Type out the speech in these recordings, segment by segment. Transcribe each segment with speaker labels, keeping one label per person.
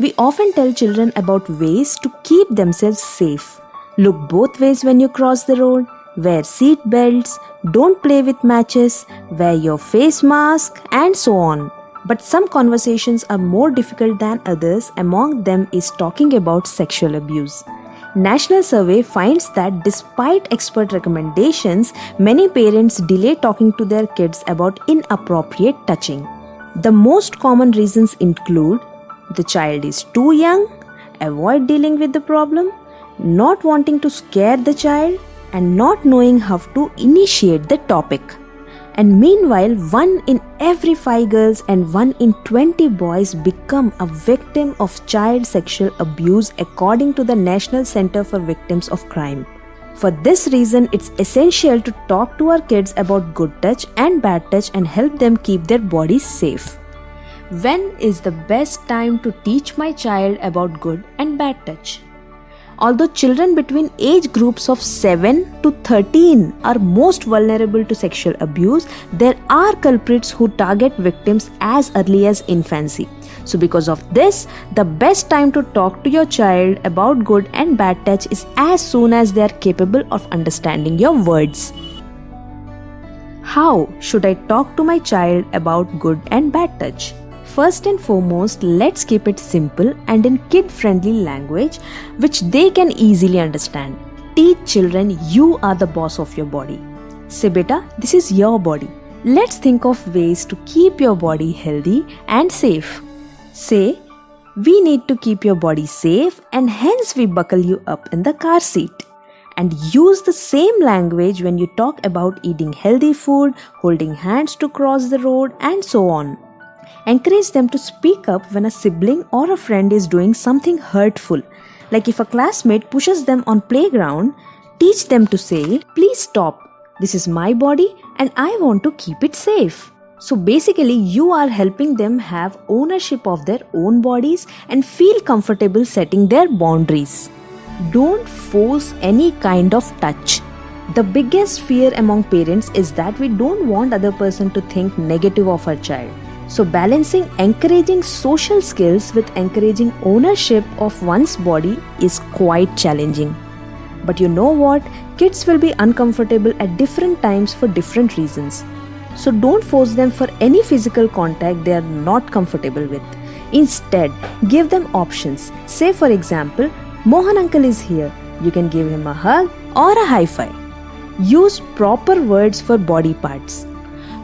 Speaker 1: We often tell children about ways to keep themselves safe. Look both ways when you cross the road, wear seat belts, don't play with matches, wear your face mask, and so on. But some conversations are more difficult than others. Among them is talking about sexual abuse. National survey finds that despite expert recommendations, many parents delay talking to their kids about inappropriate touching. The most common reasons include the child is too young, avoid dealing with the problem, not wanting to scare the child, and not knowing how to initiate the topic. And meanwhile, 1 in every 5 girls and 1 in 20 boys become a victim of child sexual abuse according to the National Center for Victims of Crime. For this reason, it's essential to talk to our kids about good touch and bad touch and help them keep their bodies safe. When is the best time to teach my child about good and bad touch? Although children between age groups of 7 to 13 are most vulnerable to sexual abuse, there are culprits who target victims as early as infancy. So because of this, the best time to talk to your child about good and bad touch is as soon as they are capable of understanding your words. How should I talk to my child about good and bad touch? First and foremost, let's keep it simple and in kid-friendly language which they can easily understand. Teach children you are the boss of your body. Say, beta, this is your body. Let's think of ways to keep your body healthy and safe. Say, we need to keep your body safe and hence we buckle you up in the car seat. And use the same language when you talk about eating healthy food, holding hands to cross the road, and so on. Encourage them to speak up when a sibling or a friend is doing something hurtful. Like if a classmate pushes them on playground, teach them to say, please stop. This is my body and I want to keep it safe. So basically, you are helping them have ownership of their own bodies and feel comfortable setting their boundaries. Don't force any kind of touch. The biggest fear among parents is that we don't want other person to think negative of our child. So balancing encouraging social skills with encouraging ownership of one's body is quite challenging. But you know what? Kids will be uncomfortable at different times for different reasons. So don't force them for any physical contact they are not comfortable with. Instead, give them options. Say for example, Mohan uncle is here. You can give him a hug or a high five. Use proper words for body parts.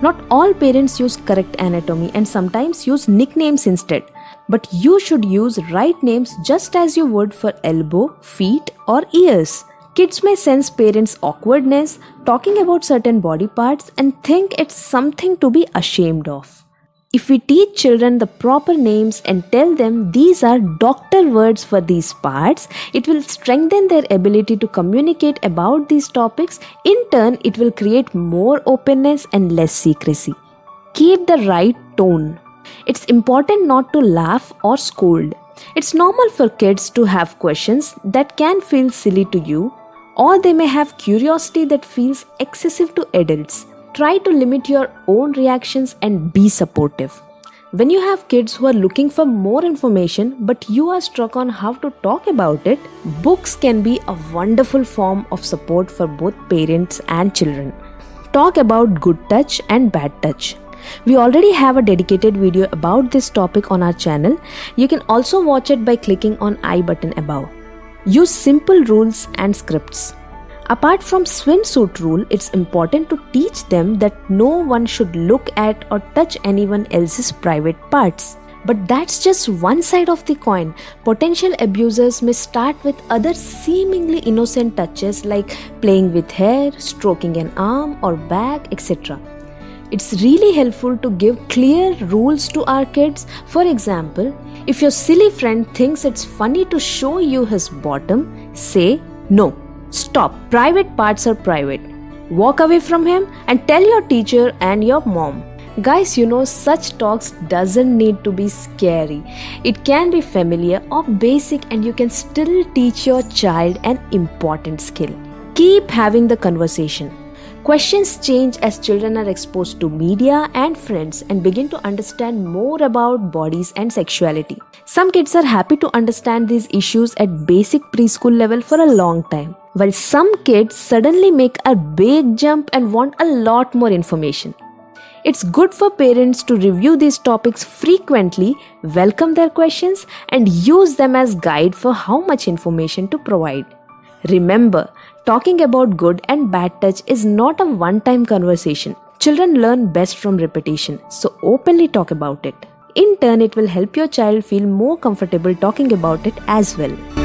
Speaker 1: Not all parents use correct anatomy and sometimes use nicknames instead. But you should use right names just as you would for elbow, feet or ears. Kids may sense parents' awkwardness talking about certain body parts and think it's something to be ashamed of. If we teach children the proper names and tell them these are doctor words for these parts, it will strengthen their ability to communicate about these topics. In turn, it will create more openness and less secrecy. Keep the right tone. It's important not to laugh or scold. It's normal for kids to have questions that can feel silly to you, or they may have curiosity that feels excessive to adults. Try to limit your own reactions and be supportive. When you have kids who are looking for more information but you are stuck on how to talk about it, books can be a wonderful form of support for both parents and children. Talk about good touch and bad touch. We already have a dedicated video about this topic on our channel. You can also watch it by clicking on I button above. Use simple rules and scripts. Apart from swimsuit rule, it's important to teach them that no one should look at or touch anyone else's private parts. But that's just one side of the coin. Potential abusers may start with other seemingly innocent touches like playing with hair, stroking an arm or back, etc. It's really helpful to give clear rules to our kids. For example, if your silly friend thinks it's funny to show you his bottom, say no. Stop. Private parts are private. Walk away from him and tell your teacher and your mom. Guys, such talks doesn't need to be scary. It can be familiar or basic and you can still teach your child an important skill. Keep having the conversation. Questions change as children are exposed to media and friends and begin to understand more about bodies and sexuality. Some kids are happy to understand these issues at basic preschool level for a long time, while some kids suddenly make a big jump and want a lot more information. It's good for parents to review these topics frequently, welcome their questions, and use them as guide for how much information to provide. Remember, talking about good and bad touch is not a one-time conversation. Children learn best from repetition, so openly talk about it. In turn, it will help your child feel more comfortable talking about it as well.